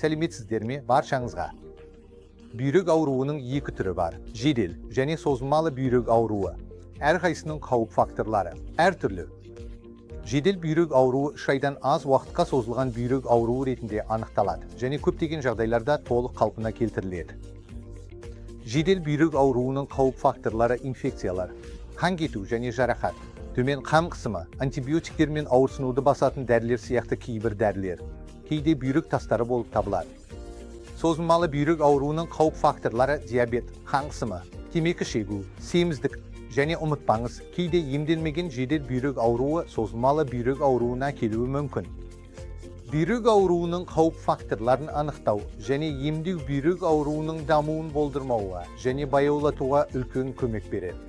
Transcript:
Сәлеметсіздер ме? Баршаңызға. Бүйрек ауруының екі түрі бар. Жедел және созылмалы бүйрек ауруы. Әрқайсының қауіп факторлары әртүрлі. Жедел бүйрек ауруы 3 айдан аз уақытқа созылған бүйрек ауруы ретінде анықталады және көптеген жағдайларда толық қалпына келтіріледі. Жедел бүйрек ауруының қауіп факторлары инфекциялар, қан кету және жарақат, төмен қан қысымы, антибиотиктер мен ауырсынуды басатын дәрілер сияқты кейбір дәрілер, кейде бүйрек тастары болып табылады. Созылмалы бүйрек ауруының қауіп факторлары диабет, қан қысымы, темекі шегу, семіздік және ұмытпаңыз, кейде емделмеген жедел бүйрек ауруы созылмалы бүйрек ауруына келуі мүмкін. Бүйрек ауруының қауіп факторларын анықтау және емдеу бүйрек ауруының дамуын болдырмауға және баяулатуға үлкен көмек береді.